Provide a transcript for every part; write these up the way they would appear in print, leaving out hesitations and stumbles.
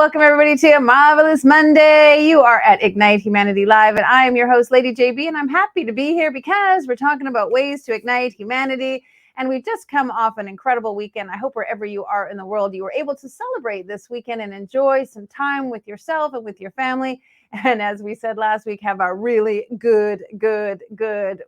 welcome everybody to a marvelous Monday. You are at Ignite Humanity Live, and I am your host, Lady JB, and I'm happy to be here because we're talking about ways to ignite humanity. And we've just come off an incredible weekend. I hope wherever you are in the world, you were able to celebrate this weekend and enjoy some time with yourself and with your family. And as we said last week, have a really good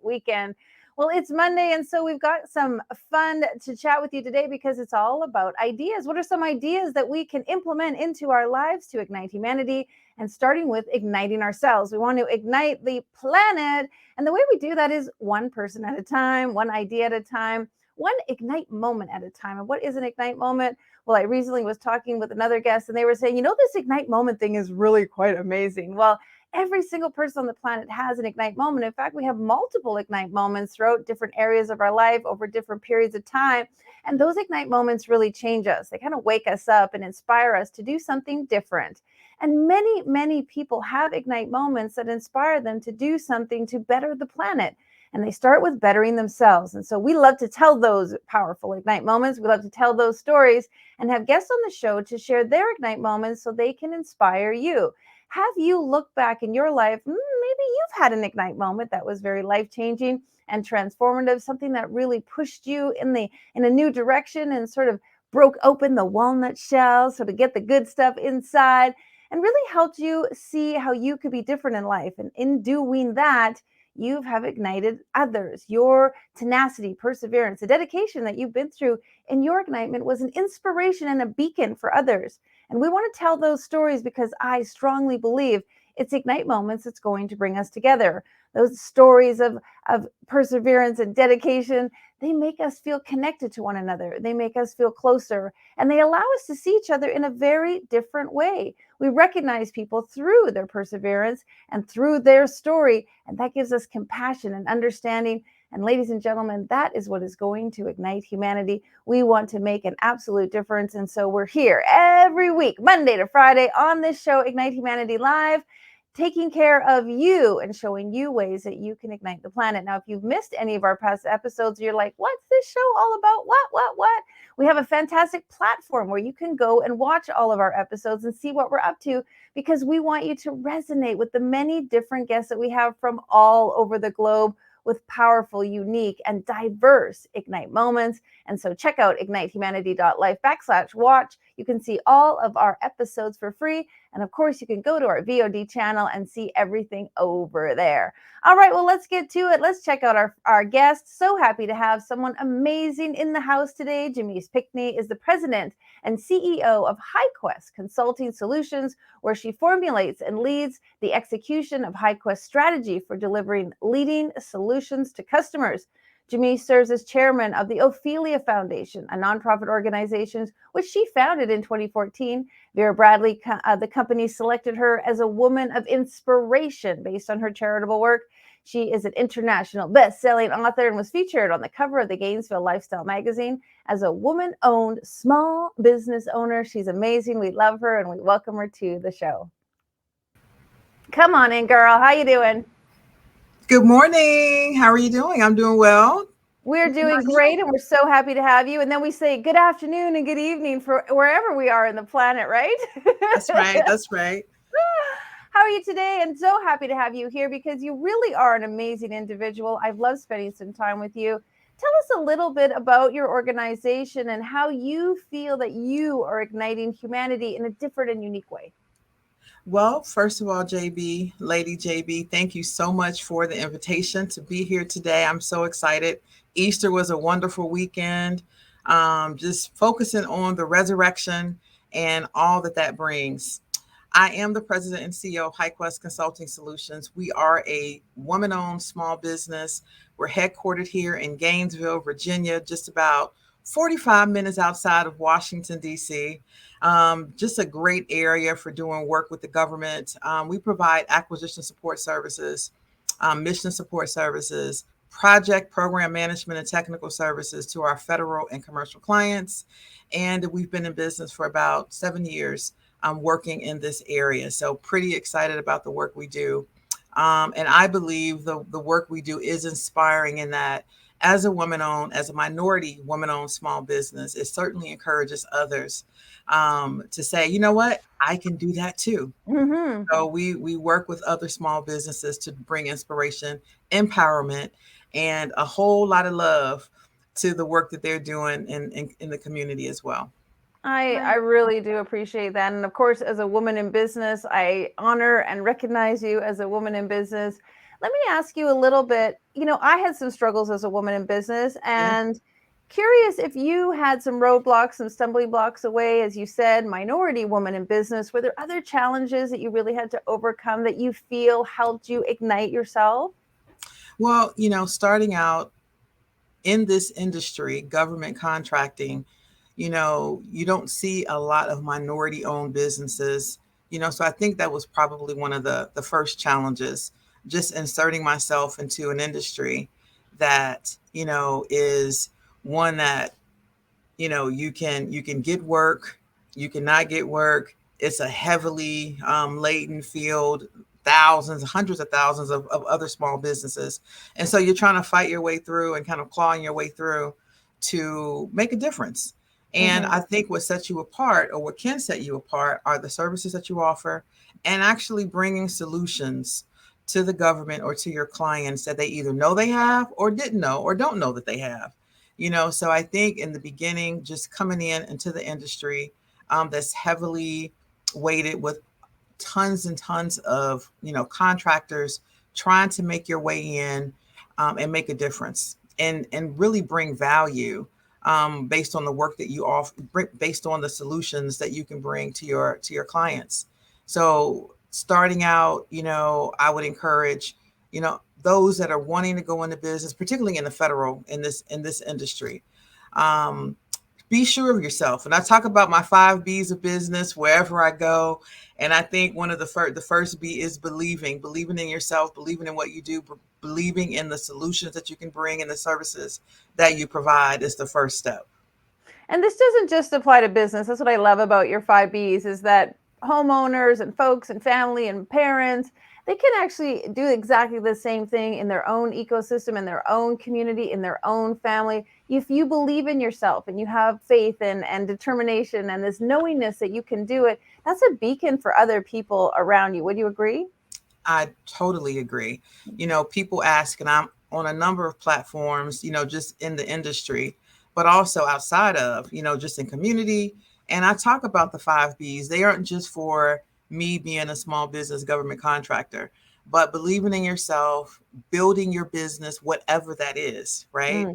weekend. Well, it's Monday, and so we've got some fun to chat with you today because it's all about ideas. What are some ideas that we can implement into our lives to ignite humanity? And starting with igniting ourselves. We want to ignite the planet. And the way we do that is one person at a time, one idea at a time, one ignite moment at a time. And what is an ignite moment? Well, I recently was talking with another guest and they were saying, this ignite moment thing is really quite amazing. Well, every single person on the planet has an ignite moment. In fact, we have multiple ignite moments throughout different areas of our life over different periods of time. And those ignite moments really change us. They kind of wake us up and inspire us to do something different. And many people have ignite moments that inspire them to do something to better the planet. And they start with bettering themselves. And so we love to tell those powerful ignite moments. We love to tell those stories and have guests on the show to share their ignite moments so they can inspire you. Have you looked back in your life? Maybe you've had an ignite moment that was very life-changing and transformative, something that really pushed you in a new direction and sort of broke open the walnut shell so to get the good stuff inside and really helped you see how you could be different in life. And in doing that, you have ignited others. Your tenacity, perseverance, the dedication that you've been through in your ignitement was an inspiration and a beacon for others. And we want to tell those stories because I strongly believe it's ignite moments that's going to bring us together. Those stories of perseverance and dedication, they make us feel connected to one another. They make us feel closer, and they allow us to see each other in a very different way. We recognize people through their perseverance and through their story, and that gives us compassion and understanding. And ladies and gentlemen, that is what is going to ignite humanity. We want to make an absolute difference. And so we're here every week, Monday to Friday, on this show, Ignite Humanity Live, taking care of you and showing you ways that you can ignite the planet. Now, if you've missed any of our past episodes, you're like, what's this show all about? What? We have a fantastic platform where you can go and watch all of our episodes and see what we're up to, because we want you to resonate with the many different guests that we have from all over the globe with powerful, unique, and diverse Ignite moments. And so check out ignitehumanity.life/watch. You can see all of our episodes for free. And of course, you can go to our VOD channel and see everything over there. All right, well, let's get to it. Let's check out our guest. So happy to have someone amazing in the house today. Jameece Pinckney is the president and CEO of HighQuest Consulting Solutions, where she formulates and leads the execution of HighQuest strategy for delivering leading solutions to customers. Jameece serves as chairman of the Ophelia Foundation, a nonprofit organization which she founded in 2014. Vera Bradley, the company, selected her as a woman of inspiration based on her charitable work. She is an international best-selling author and was featured on the cover of the Gainesville Lifestyle magazine as a woman-owned small business owner. She's amazing. We love her, and we welcome her to the show. Come on in, girl. How you doing? Good morning. How are you doing? I'm doing well. We're doing great, and we're so happy to have you. And then we say good afternoon and good evening for wherever we are in the planet, right? That's right. That's right. How are you today? And so happy to have you here because you really are an amazing individual. I've loved spending some time with you. Tell us a little bit about your organization and how you feel that you are igniting humanity in a different and unique way. Well, first of all, JB, Lady JB, thank you so much for the invitation to be here today. I'm so excited. Easter was a wonderful weekend. Just focusing on the resurrection and all that brings. I am the president and CEO of HighQuest Consulting Solutions. We are a woman-owned small business. We're headquartered here in Gainesville, Virginia, just about 45 minutes outside of Washington, D.C. Just a great area for doing work with the government. We provide acquisition support services, mission support services, project program management and technical services to our federal and commercial clients. And we've been in business for about 7 years. Working in this area. So pretty excited about the work we do. And I believe the work we do is inspiring in that as a woman owned, as a minority woman owned small business, it certainly encourages others to say, you know what, I can do that too. Hmm. So we work with other small businesses to bring inspiration, empowerment, and a whole lot of love to the work that they're doing in the community as well. I really do appreciate that. And of course, as a woman in business, I honor and recognize you as a woman in business. Let me ask you a little bit. I had some struggles as a woman in business, Yeah. and curious if you had some roadblocks, some stumbling blocks away, as you said, minority woman in business. Were there other challenges that you really had to overcome that you feel helped you ignite yourself? Well, starting out in this industry, government contracting, you don't see a lot of minority owned businesses, so I think that was probably one of the first challenges, just inserting myself into an industry that, is one that you can get work, you cannot get work. It's a heavily laden field, thousands, hundreds of thousands of other small businesses, and so you're trying to fight your way through and kind of clawing your way through to make a difference. And Hmm. I think what sets you apart, or what can set you apart, are the services that you offer, and actually bringing solutions to the government or to your clients that they either know they have or didn't know or don't know that they have. So I think in the beginning, just coming in into the industry that's heavily weighted with tons and tons of contractors trying to make your way in and make a difference and really bring value based on the work that you offer, based on the solutions that you can bring to your clients. So starting out, I would encourage those that are wanting to go into business, particularly in the federal in this industry. Um, be sure of yourself. And I talk about my 5 B's of business wherever I go. And I think one of the first B is believing in yourself, believing in what you do, believing in the solutions that you can bring and the services that you provide is the first step. And this doesn't just apply to business. That's what I love about your 5 Bs is that homeowners and folks and family and parents, they can actually do exactly the same thing in their own ecosystem, in their own community, in their own family. If you believe in yourself and you have faith and determination and this knowingness that you can do it, that's a beacon for other people around you. Would you agree? I totally agree. People ask, and I'm on a number of platforms, just in the industry, but also outside of, just in community. And I talk about the 5 B's. They aren't just for me being a small business government contractor, but believing in yourself, building your business, whatever that is, right?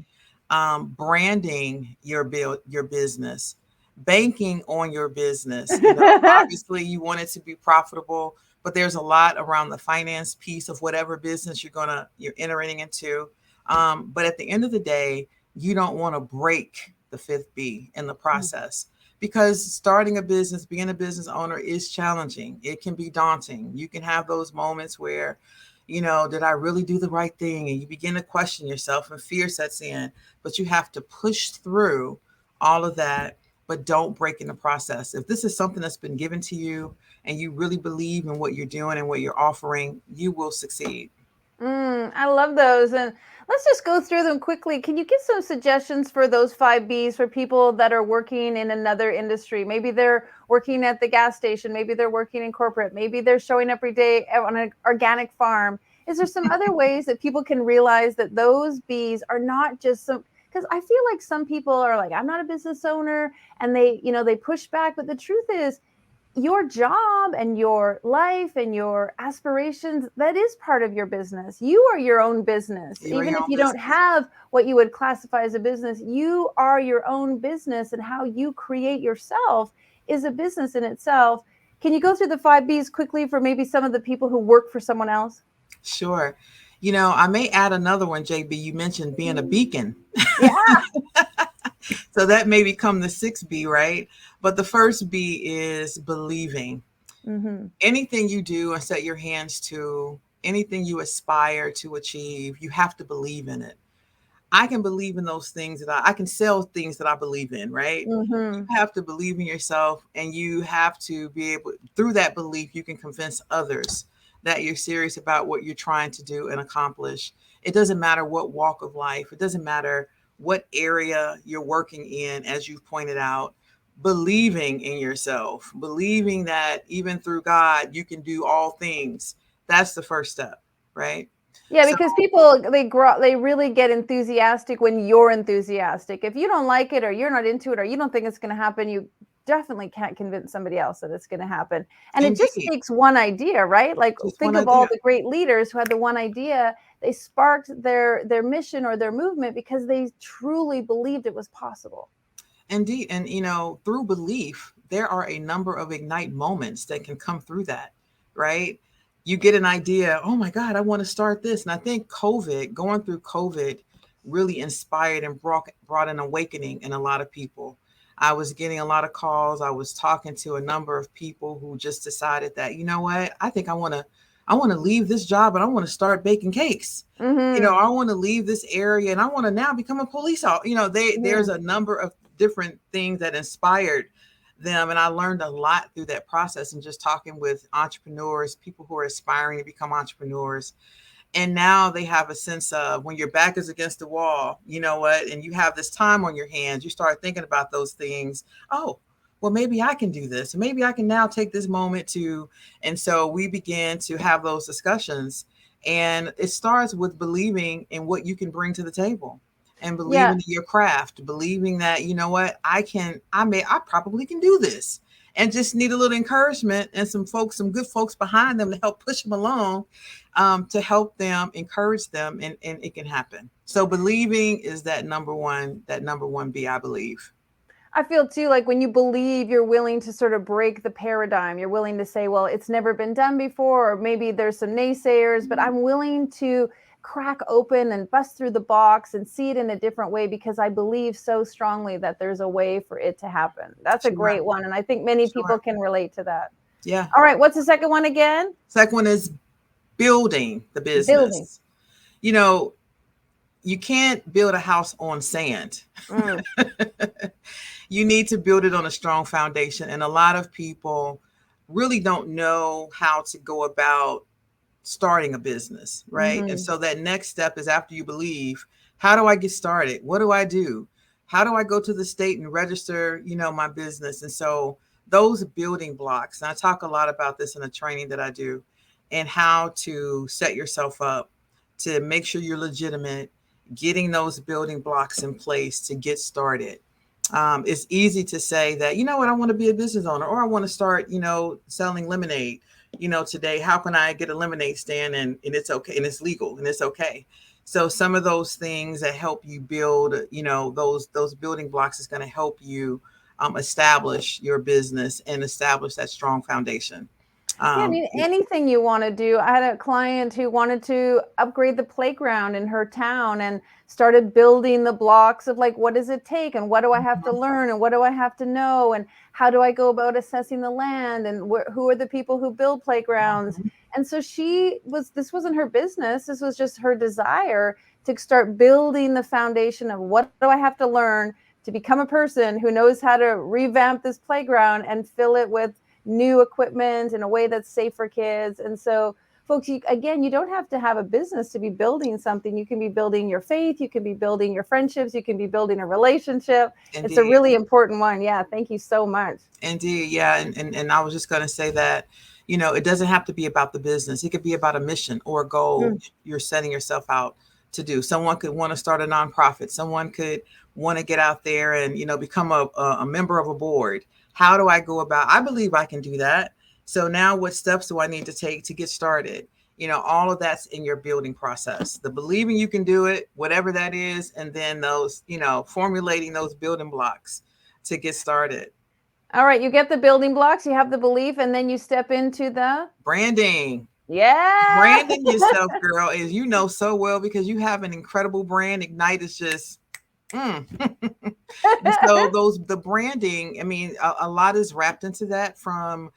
Mm. Branding your business, banking on your business. Obviously you want it to be profitable, but there's a lot around the finance piece of whatever business you're entering into. But at the end of the day, you don't want to break the 5th B in the process, because starting a business, being a business owner is challenging. It can be daunting. You can have those moments where, did I really do the right thing? And you begin to question yourself and fear sets in, but you have to push through all of that, but don't break in the process. If this is something that's been given to you and you really believe in what you're doing and what you're offering, you will succeed. I love those. And let's just go through them quickly. Can you give some suggestions for those 5 Bs for people that are working in another industry? Maybe they're working at the gas station. Maybe they're working in corporate. Maybe they're showing up every day on an organic farm. Is there some other ways that people can realize that those Bs are not just some? Because I feel like some people are like, I'm not a business owner, and they push back. But the truth is, your job and your life and your aspirations, that is part of your business. You are your own business. You're Even your if own you don't business. have what you would classify as a business, you are your own business, and how you create yourself is a business in itself. Can you go through the 5 Bs quickly for maybe some of the people who work for someone else? Sure. I may add another one, JB. You mentioned being a beacon. Yeah. So that may become the 6th B, right? But the first B is believing. Hmm. Anything you do and set your hands to, anything you aspire to achieve, you have to believe in it. I can believe in those things I can sell things that I believe in, right? You Hmm. have to believe in yourself, and you have to be able, through that belief, you can convince others that you're serious about what you're trying to do and accomplish. It doesn't matter what walk of life, it doesn't matter what area you're working in, as you've pointed out. Believing in yourself, believing that even through God, you can do all things. That's the first step, right? Yeah, So, because people they really get enthusiastic when you're enthusiastic. If you don't like it or you're not into it or you don't think it's going to happen, you definitely can't convince somebody else that it's going to happen. And it just indeed, takes one idea, right? Like just one think of all idea. the great leaders who had the one idea. They sparked their mission or their movement because they truly believed it was possible. Indeed. And, through belief, there are a number of ignite moments that can come through that, right? You get an idea, oh my God, I want to start this. And I think going through COVID, really inspired and brought an awakening in a lot of people. I was getting a lot of calls. I was talking to a number of people who just decided that, you know what, I think I want to leave this job and I want to start baking cakes. Mm-hmm. I want to leave this area and I want to now become a police officer. There's Mm-hmm. a number of different things that inspired them. And I learned a lot through that process and just talking with entrepreneurs, people who are aspiring to become entrepreneurs. And now they have a sense of when your back is against the wall, you know what, and you have this time on your hands, you start thinking about those things. Oh, well, maybe I can do this. Maybe I can now take this moment to. And so we began to have those discussions. And it starts with believing in what you can bring to the table and Yeah. believing in your craft, believing that, you know what, I probably can do this, and just need a little encouragement and some good folks behind them to help push them along, to help them, encourage them, and it can happen. So believing is that number one B, I believe. I feel too like when you believe, you're willing to sort of break the paradigm. You're willing to say, well, it's never been done before, or maybe there's some naysayers, but I'm willing to crack open and bust through the box and see it in a different way because I believe so strongly that there's a way for it to happen. That's a Sure, great one. And I think many people sure. can relate to that. Yeah. All right. What's the second one again? Second one is building the Building. business. You know, you can't build a house on sand. Mm, You need to build it on a strong foundation. And a lot of people really don't know how to go about starting a business, right? And hmm so that next step is, after you believe, how do I get started? What do I do? How do I go to the state and register, my business? And so those building blocks, and I talk a lot about this in the training that I do, and how to set yourself up to make sure you're legitimate, getting those building blocks in place to get started. It's easy to say that, you know what, I want to be a business owner, or I want to start, selling lemonade. Today, how can I get a lemonade stand, and it's okay, and it's legal, and it's okay. So some of those things that help you build, those building blocks is going to help you establish your business and establish that strong foundation. Yeah, I Um, mean, anything you want to do. I had a client who wanted to upgrade the playground in her town and started building the blocks of like, what does it take? And what do I have to learn? And what do I have to know? And how do I go about assessing the land? And who are the people who build playgrounds? And so this wasn't her business. This was just her desire to start building the foundation of what do I have to learn to become a person who knows how to revamp this playground and fill it with new equipment in a way that's safe for kids. And so, folks, again, you don't have to have a business to be building something. You can be building your faith, you can be building your friendships, you can be building a relationship. It's a indeed. really important one. Yeah, thank you so much. Indeed, yeah, and I was just going to say that, it doesn't have to be about the business. It could be about a mission or a goal Mm. you're setting yourself out to do. Someone could want to start a nonprofit. Someone could want to get out there and, become a member of a board. How do I go about? I believe I can do that. So now, what steps do I need to take to get started? All of that's in your building process. The believing you can do it, whatever that is, and then those, formulating those building blocks to get started. All right, you get the building blocks, you have the belief, and then you step into the Branding. yeah. Branding yourself, girl, is, so well, because you have an incredible brand. Ignite is just mm. And so the branding, I mean, a lot is wrapped into that, from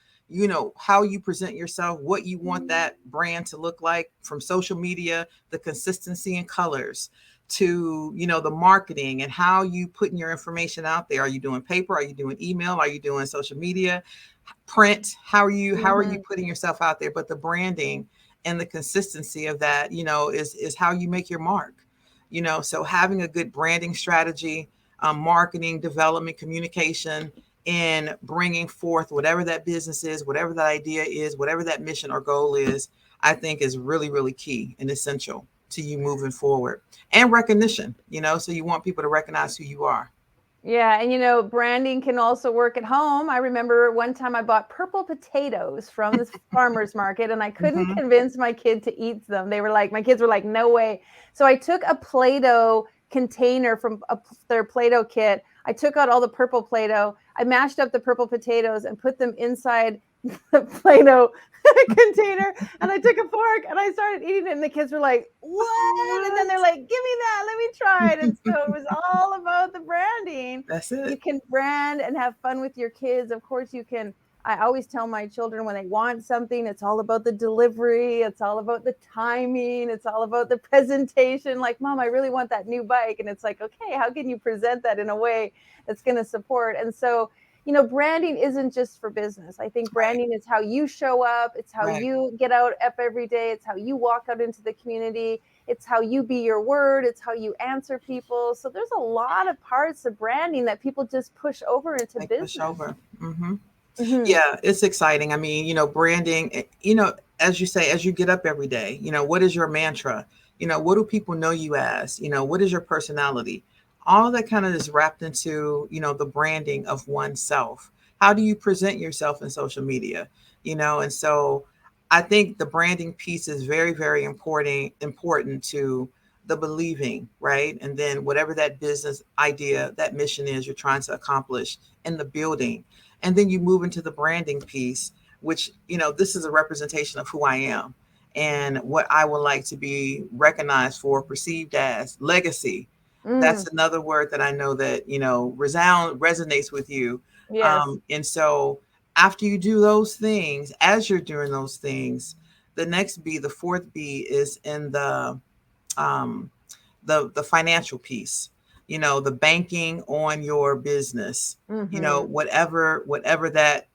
how you present yourself, what you want that brand to look like, from social media, the consistency in colors, to, the marketing and how you putting your information out there. Are you doing paper? Are you doing email? Are you doing social media, print? How are you Mhm. putting yourself out there? But the branding and the consistency of that, is how you make your mark. So having a good branding strategy, marketing, development, communication, and bringing forth whatever that business is, whatever that idea is, whatever that mission or goal is, I think is really, really key and essential to you moving forward. And recognition, so you want people to recognize who you are. Yeah, and branding can also work at home. I remember one time I bought purple potatoes from this farmer's market and I couldn't Hmm. convince my kid to eat them. My kids were like, no way. So I took a Play-Doh container from their Play-Doh kit. I took out all the purple Play-Doh. I mashed up the purple potatoes and put them inside the Play-Doh container. And I took a fork and I started eating it. And the kids were like, what? And then they're What? like, give me that. Let me try it. And so it was all about the branding. That's You it. can brand and have fun with your kids. Of course, you can. I always tell my children when they want something, it's all about the delivery, it's all about the timing, it's all about the presentation. Like, Mom, I really want that new bike. And it's like, okay, how can you present that in a way that's going to support? And so, branding isn't just for business. I think Right. branding is how you show up, it's how Right. you get out up every day, it's how you walk out into the community, it's how you be your word, it's how you answer people. So there's a lot of parts of branding that people just push over into Like push business. over. Hmm. Hmm. Yeah, it's exciting. I mean, branding, as you say, as you get up every day, what is your mantra? What do people know you as? What is your personality? All that kind of is wrapped into, the branding of oneself. How do you present yourself in social media? And so I think the branding piece is very, very important to the believing, right? And then whatever that business idea, that mission is you're trying to accomplish in the building, and then you move into the branding piece, which, this is a representation of who I am and what I would like to be recognized for, perceived as legacy. Mm, That's another word that I know that, resonates with you. yes. And so after you do those things, as you're doing those things, the next B, the fourth B is in um, the financial piece, the banking on your business, Hmm. whatever that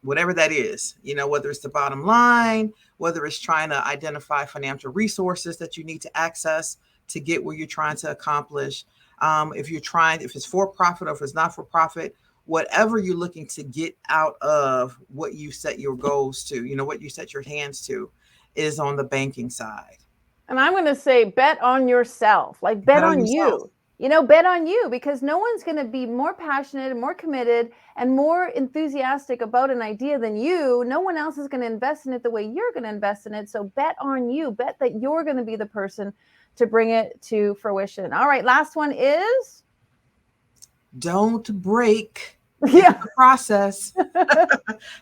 is, whether it's the bottom line, whether it's trying to identify financial resources that you need to access to get where you're trying to accomplish. If it's for profit or if it's not for profit, whatever you're looking to get out of what you set your goals to, what you set your hands to, is on the banking side. And I'm going to say bet on yourself, like bet Bet on on yourself. you. Bet on you because no one's going to be more passionate and more committed and more enthusiastic about an idea than you. No one else is going to invest in it the way you're going to invest in it. So bet on you. Bet that you're going to be the person to bring it to fruition. All right, last one is Don't break in yeah. the process.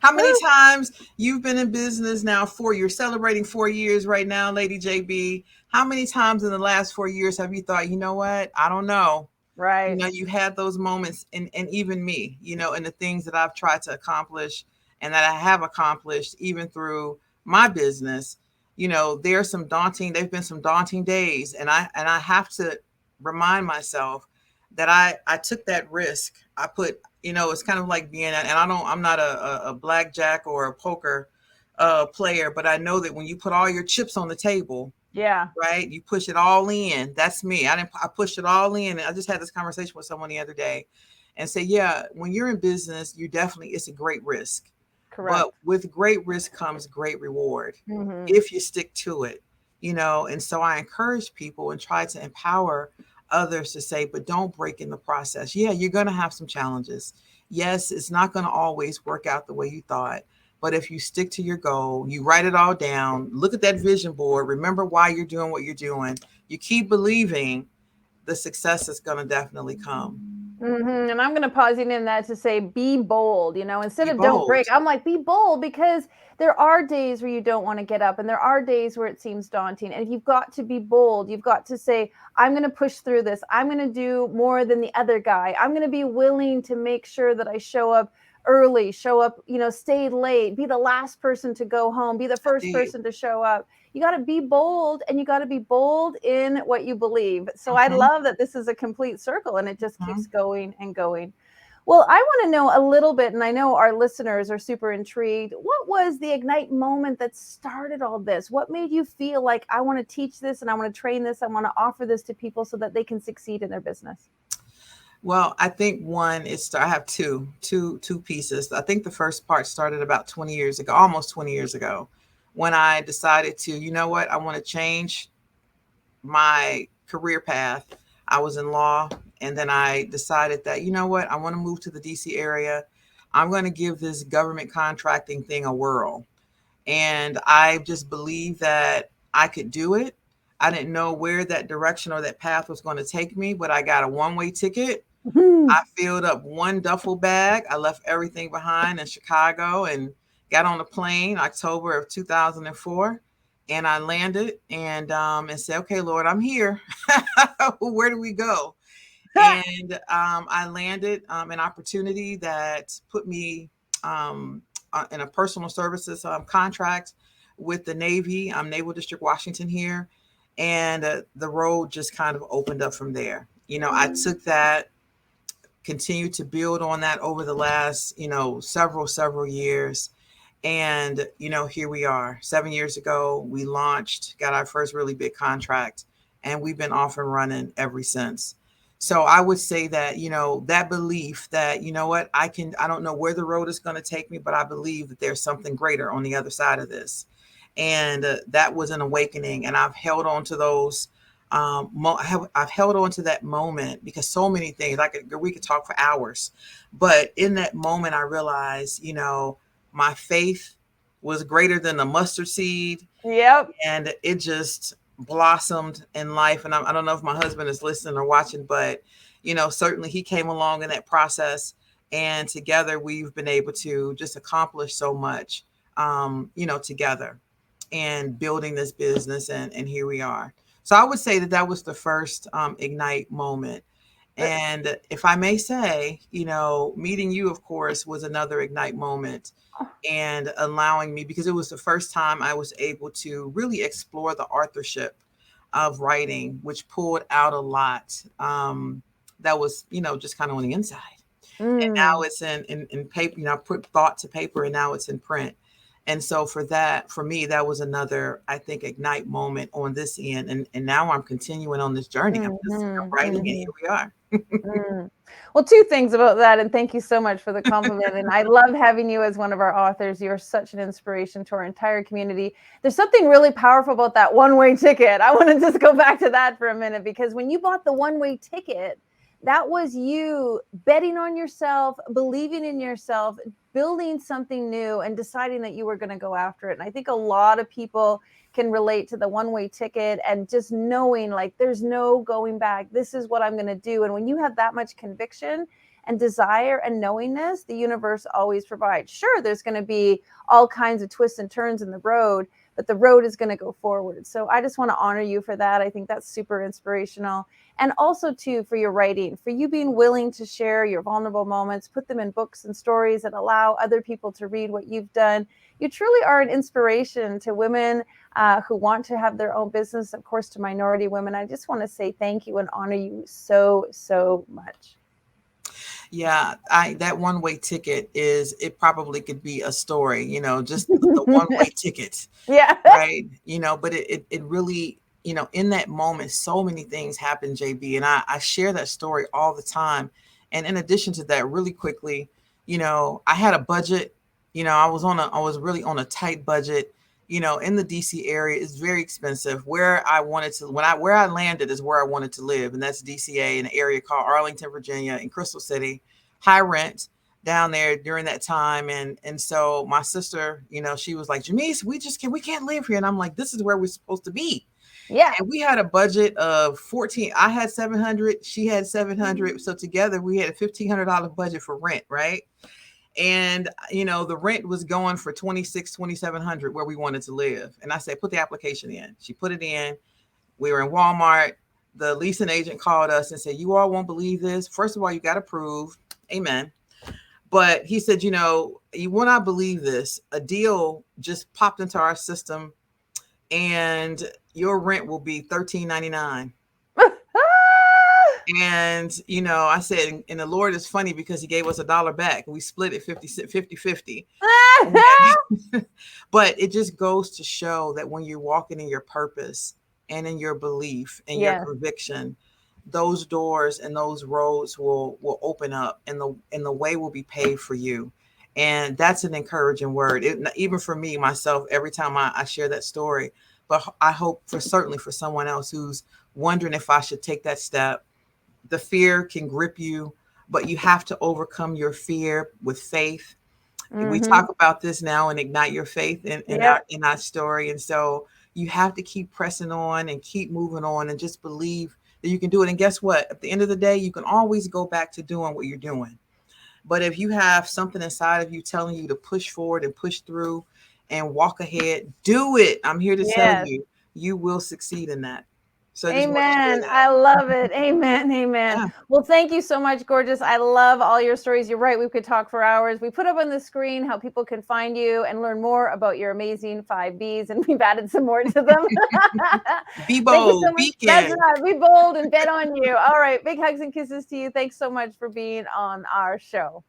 How many times you've been in business now? You're celebrating 4 years right now, Lady JB. How many times in the last 4 years have you thought, you know what? I don't know. Right. You had those moments, and even me, and the things that I've tried to accomplish and that I have accomplished, even through my business. There've been some daunting days, and I have to remind myself that I took that risk. I put, it's kind of like being, and I'm not a blackjack or a poker player, but I know that when you put all your chips on the table, Yeah. right? You push it all in. That's me. I pushed it all in. And I just had this conversation with someone the other day and say, yeah, when you're in business, it's a great risk. But Correct. with great risk comes great reward Hmm. if you stick to it, And so I encourage people and try to empower others to say, but don't break in the process. Yeah, you're going to have some challenges. Yes, it's not going to always work out the way you thought. But if you stick to your goal, you write it all down, look at that vision board, remember why you're doing what you're doing, you keep believing, the success is going to definitely come. And I'm going to pause you in that to say, be bold, instead Be of don't break. bold. I'm like, be bold because there are days where you don't want to get up and there are days where it seems daunting. And you've got to be bold. You've got to say, I'm going to push through this. I'm going to do more than the other guy. I'm going to be willing to make sure that I show up early, show up, stay late, be the last person to go home, be the first Indeed. person to show up. You got to be bold, and you got to be bold in what you believe. So I Mhm, love that this is a complete circle and it just keeps mhm. going and going. Well, I want to know a little bit, and I know our listeners are super intrigued. What was the Ignite moment that started all this? What made you feel like, I want to teach this and I want to train this, I want to offer this to people so that they can succeed in their business? Well, I think one is I have two pieces. I think the first part started about 20 years ago, almost 20 years ago, when I decided to, you know what, I want to change my career path. I was in law, and then I decided that, you know what, I want to move to the DC area. I'm going to give this government contracting thing a whirl. And I just believed that I could do it. I didn't know where that direction or that path was going to take me, but I got a one-way ticket. I filled up one duffel bag. I left everything behind in Chicago and got on a plane October of 2004. And I landed and said, okay, Lord, I'm here. Where do we go? And I landed an opportunity that put me in a personal services contract with the Navy, Naval District Washington here. And the road just kind of opened up from there. I took that, continued to build on that over the last, several years. And, here we are. 7 years ago, we launched, got our first really big contract, and we've been off and running ever since. So I would say that, that belief that, you know what, I don't know where the road is going to take me, but I believe that there's something greater on the other side of this. And that was an awakening. And I've held on to those I've held on to that moment because so many things, we could talk for hours, but in that moment, I realized, my faith was greater than the mustard seed, Yep. and it just blossomed in life. And I don't know if my husband is listening or watching, but, certainly he came along in that process, and together we've been able to just accomplish so much, together and building this business. And here we are. So I would say that that was the first Ignite moment. And if I may say, meeting you, of course, was another Ignite moment, and allowing me, because it was the first time I was able to really explore the authorship of writing, which pulled out a lot that was, just kind of on the inside. And now Mm. it's in paper, I put thought to paper, and now it's in print. And so for me, that was another, I think, Ignite moment on this end. And now I'm continuing on this journey. I'm just Mhm, writing, and mhm. here we are. Mm. Well, two things about that, and thank you so much for the compliment. And I love having you as one of our authors. You're such an inspiration to our entire community. There's something really powerful about that one-way ticket. I want to just go back to that for a minute, because when you bought the one-way ticket, that was you betting on yourself, believing in yourself, building something new, and deciding that you were going to go after it. And I think a lot of people can relate to the one-way ticket and just knowing, like, there's no going back. This is what I'm going to do. And when you have that much conviction and desire and knowingness, the universe always provides. Sure, there's going to be all kinds of twists and turns in the road, but the road is going to go forward. So I just want to honor you for that. I think that's super inspirational. And also too, for your writing, for you being willing to share your vulnerable moments, put them in books and stories, and allow other people to read what you've done. You truly are an inspiration to women who want to have their own business, of course, to minority women. I just want to say thank you and honor you so, so much. Yeah, I that one-way ticket it probably could be a story, just the one-way ticket, Yeah. right? But it really, in that moment, so many things happen, JB, and I share that story all the time. And in addition to that, really quickly, I had a budget. I was really on a tight budget. In the DC area, it's very expensive. Where I landed is where I wanted to live, and that's DCA, in an area called Arlington, Virginia, in Crystal City. High rent down there during that time. And so my sister, she was like, Jameece, we can't live here. And I'm like, this is where we're supposed to be. Yeah. And we had a budget of 14. I had 700, she had 700. So together we had a $1,500 budget for rent, right? And the rent was going for 2,700 where we wanted to live. And I said, put the application in. She put it in. We were in Walmart. The leasing agent called us and said, you all won't believe this. First of all, you got approved. Amen. But he said, you will not believe this. A deal just popped into our system, and your rent will be $13.99. And, I said, and the Lord is funny because he gave us $1 back. We split it 50-50. But it just goes to show that when you're walking in your purpose and in your belief and your conviction, those doors and those roads will open up, and the way will be paved for you. And that's an encouraging word. Even for me, myself, every time I share that story, but I hope certainly for someone else who's wondering if I should take that step. The fear can grip you, but you have to overcome your fear with faith. Mm-hmm. We talk about this now and ignite your faith in our story. And so you have to keep pressing on and keep moving on and just believe that you can do it. And guess what? At the end of the day, you can always go back to doing what you're doing. But if you have something inside of you telling you to push forward and push through and walk ahead, do it. I'm here to tell you, you will succeed in that. So amen. I love it. Amen. Amen. Yeah. Well, thank you so much, gorgeous. I love all your stories. You're right. We could talk for hours. We put up on the screen how people can find you and learn more about your amazing 5 Bs, and we've added some more to them. Be bold. That's right. Be bold and bet on you. All right. Big hugs and kisses to you. Thanks so much for being on our show.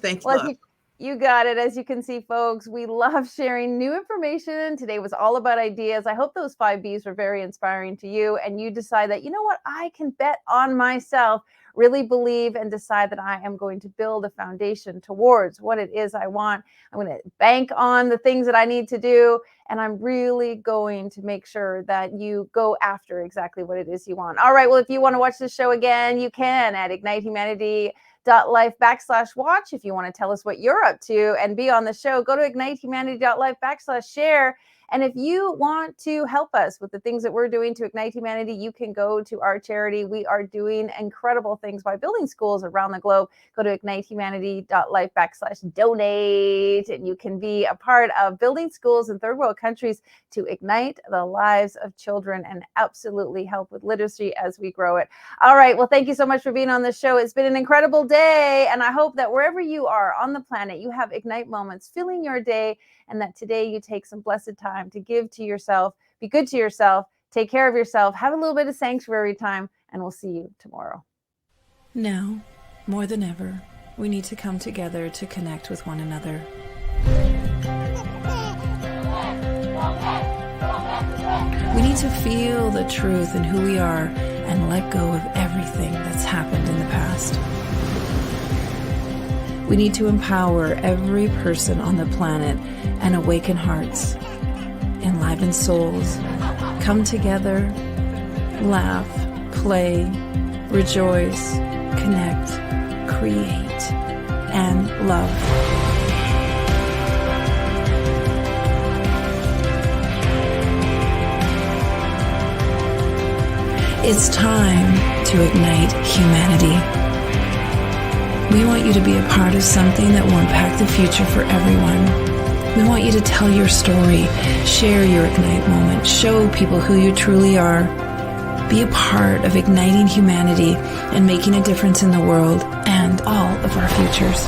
Thank you. Well, you got it. As you can see, folks, we love sharing new information. Today was all about ideas. I hope those 5 Bs were very inspiring to you, and you decide that, you know what, I can bet on myself, really believe and decide that I am going to build a foundation towards what it is I want. I'm going to bank on the things that I need to do, and I'm really going to make sure that you go after exactly what it is you want. All right. Well, if you want to watch the show again, you can at ignitehumanity.life/watch. If you want to tell us what you're up to and be on the show, go to ignitehumanity.life/share. And if you want to help us with the things that we're doing to ignite humanity, you can go to our charity. We are doing incredible things by building schools around the globe. Go to ignitehumanity.life/donate, and you can be a part of building schools in third world countries to ignite the lives of children and absolutely help with literacy as we grow it. All right. Well, thank you so much for being on the show. It's been an incredible day, and I hope that wherever you are on the planet, you have Ignite moments filling your day, and that today you take some blessed time to give to yourself, be good to yourself, take care of yourself, have a little bit of sanctuary time, and we'll see you tomorrow. Now, more than ever, we need to come together to connect with one another. We need to feel the truth in who we are and let go of everything that's happened in the past. We need to empower every person on the planet and awaken hearts, enliven souls, come together, laugh, play, rejoice, connect, create, and love. It's time to ignite humanity. We want you to be a part of something that will impact the future for everyone. We want you to tell your story, share your Ignite moment, show people who you truly are. Be a part of igniting humanity and making a difference in the world and all of our futures.